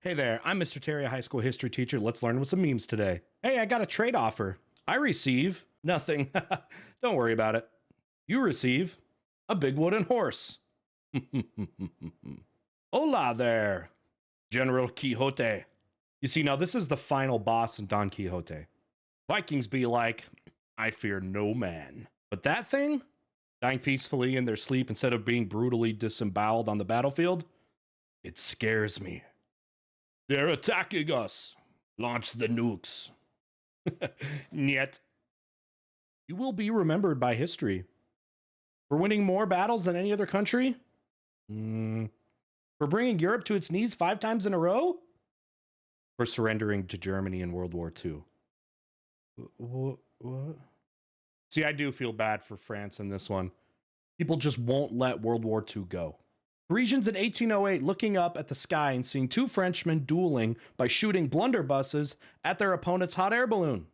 Hey there, I'm Mr. Terry, a high school history teacher. Let's learn with some memes today. Hey, I got a trade offer. I receive nothing. Don't worry about it. You receive a big wooden horse. Hola there, General Quixote. You see, now this is the final boss in Don Quixote. Vikings be like, I fear no man. But that thing, dying peacefully in their sleep instead of being brutally disemboweled on the battlefield, it scares me. They're attacking us. Launch the nukes. Yet, you will be remembered by history for winning more battles than any other country. For bringing Europe to its knees 5 times in a row. For surrendering to Germany in World War II. What? See, I do feel bad for France in this one. People just won't let World War II go. Parisians in 1808 looking up at the sky and seeing 2 Frenchmen dueling by shooting blunderbusses at their opponent's hot air balloon.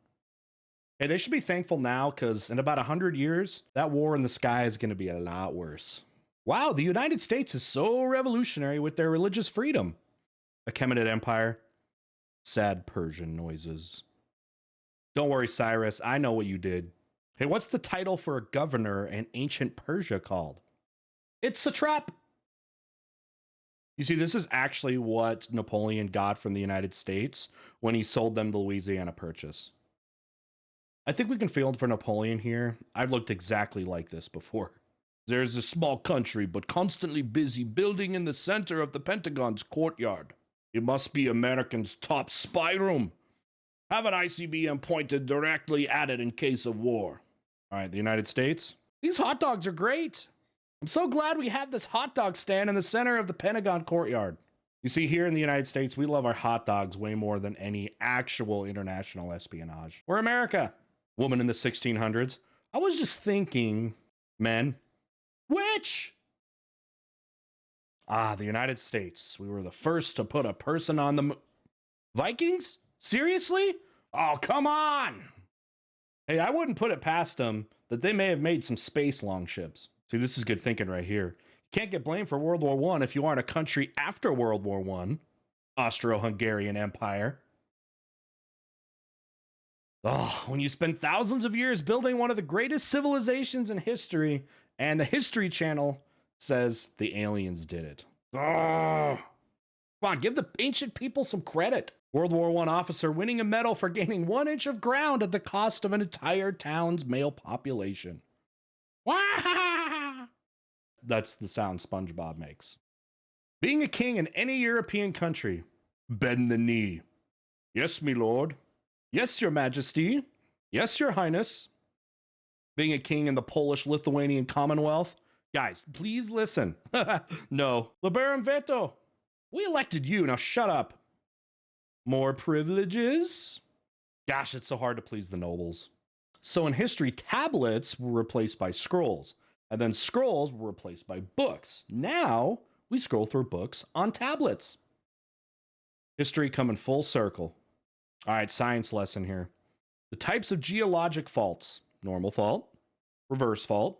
Hey, they should be thankful now because in about 100 years, that war in the sky is going to be a lot worse. Wow, the United States is so revolutionary with their religious freedom. Achaemenid Empire. Sad Persian noises. Don't worry, Cyrus. I know what you did. Hey, what's the title for a governor in ancient Persia called? It's satrap. You see, this is actually what Napoleon got from the United States when he sold them the Louisiana Purchase. I think we can field for Napoleon here. I've looked exactly like this before. There's a small country, but constantly busy building in the center of the Pentagon's courtyard. It must be Americans' top spy room. Have an ICBM pointed directly at it in case of war. All right, the United States. These hot dogs are great. I'm so glad we have this hot dog stand in the center of the Pentagon courtyard. You see, here in the United States, we love our hot dogs way more than any actual international espionage. We're America. Woman in the 1600s. I was just thinking, men, which? The United States. We were the first to put a person on the Vikings? Seriously? Oh, come on. Hey, I wouldn't put it past them that they may have made some space longships. See, this is good thinking right here. You can't get blamed for World War I if you aren't a country after World War I. Austro-Hungarian Empire. Oh, when you spend thousands of years building one of the greatest civilizations in history, and the History Channel says the aliens did it. Oh. Come on, give the ancient people some credit. World War I officer winning a medal for gaining 1 inch of ground at the cost of an entire town's male population. That's the sound SpongeBob makes. Being a king in any European country. Bend the knee. Yes, me lord. Yes, your majesty. Yes, your highness. Being a king in the Polish-Lithuanian Commonwealth. Guys, please listen. No. Liberum veto. We elected you. Now shut up. More privileges? Gosh, it's so hard to please the nobles. So in history, tablets were replaced by scrolls, and then scrolls were replaced by books. Now we scroll through books on tablets. History coming full circle. All right, science lesson here. The types of geologic faults: normal fault, reverse fault,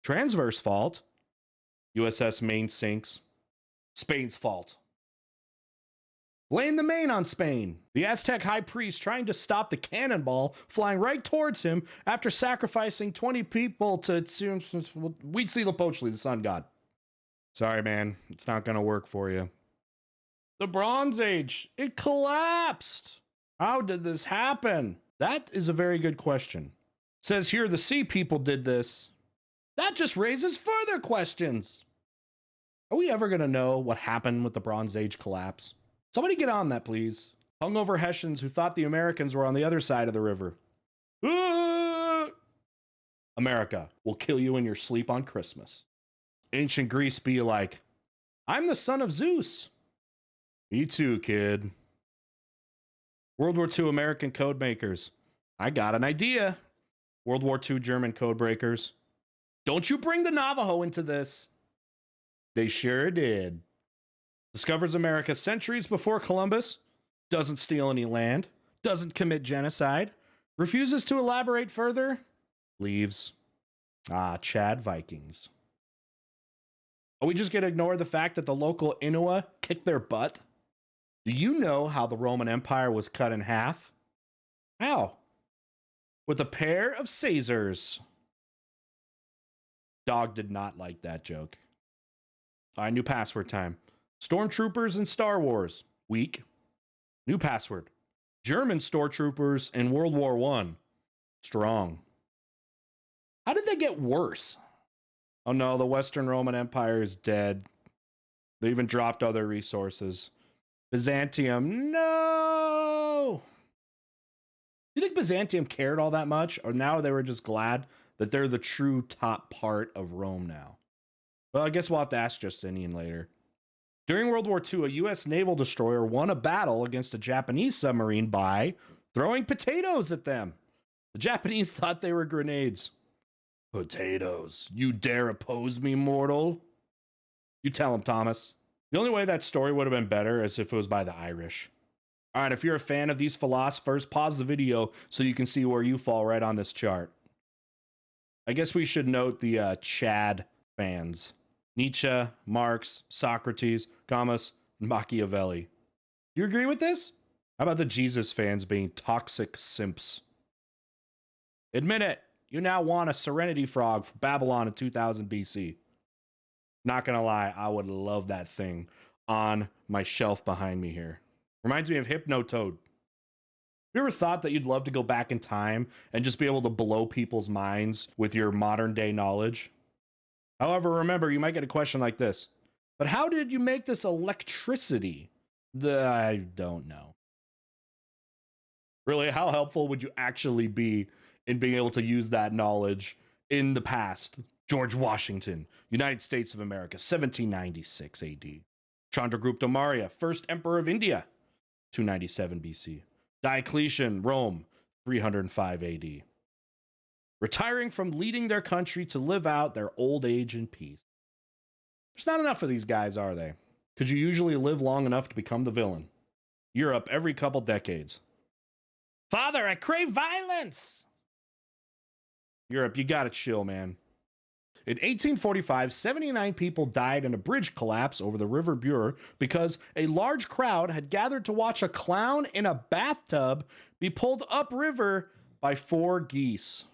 transverse fault, USS Maine sinks, Spain's fault. Blame the Maine on Spain. The Aztec high priest trying to stop the cannonball flying right towards him after sacrificing 20 people to Huitzilopochtli, the sun god. Sorry, man. It's not going to work for you. The Bronze Age. It collapsed. How did this happen? That is a very good question. Says here the sea people did this. That just raises further questions. Are we ever going to know what happened with the Bronze Age collapse? Somebody get on that, please. Hungover Hessians who thought the Americans were on the other side of the river. America will kill you in your sleep on Christmas. Ancient Greece be like, I'm the son of Zeus. Me too, kid. World War II American code makers. I got an idea. World War II German code breakers. Don't you bring the Navajo into this. They sure did. Discovers America centuries before Columbus, doesn't steal any land, doesn't commit genocide, refuses to elaborate further, leaves. Chad Vikings. Are we just going to ignore the fact that the local Inuit kicked their butt? Do you know how the Roman Empire was cut in half? How? With a pair of Caesars. Dog did not like that joke. All right, new password time. Stormtroopers in Star Wars. Weak. New password. German stormtroopers in World War I. Strong. How did they get worse? Oh no, the Western Roman Empire is dead. They even dropped other resources. Byzantium, no! You think Byzantium cared all that much? Or now they were just glad that they're the true top part of Rome now? Well, I guess we'll have to ask Justinian later. During World War II, a U.S. naval destroyer won a battle against a Japanese submarine by throwing potatoes at them. The Japanese thought they were grenades. Potatoes. You dare oppose me, mortal? You tell him, Thomas. The only way that story would have been better is if it was by the Irish. All right, if you're a fan of these philosophers, pause the video so you can see where you fall right on this chart. I guess we should note the Chad fans. Nietzsche, Marx, Socrates, Camus, Machiavelli. Do you agree with this? How about the Jesus fans being toxic simps? Admit it. You now want a Serenity Frog for Babylon in 2000 BC. Not gonna lie, I would love that thing on my shelf behind me here. Reminds me of Hypnotoad. You ever thought that you'd love to go back in time and just be able to blow people's minds with your modern day knowledge? However, remember, you might get a question like this. But how did you make this electricity? I don't know. Really, how helpful would you actually be in being able to use that knowledge in the past? George Washington, United States of America, 1796 AD. Chandragupta Maurya, first emperor of India, 297 BC. Diocletian, Rome, 305 AD. Retiring from leading their country to live out their old age in peace. There's not enough of these guys, are they? Could you usually live long enough to become the villain? Europe every couple decades. Father, I crave violence! Europe, you gotta chill, man. In 1845, 79 people died in a bridge collapse over the River Bure because a large crowd had gathered to watch a clown in a bathtub be pulled upriver by 4 geese.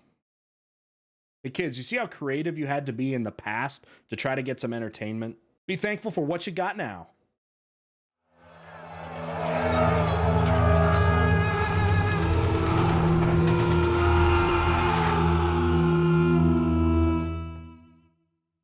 Hey kids, you see how creative you had to be in the past to try to get some entertainment? Be thankful for what you got now.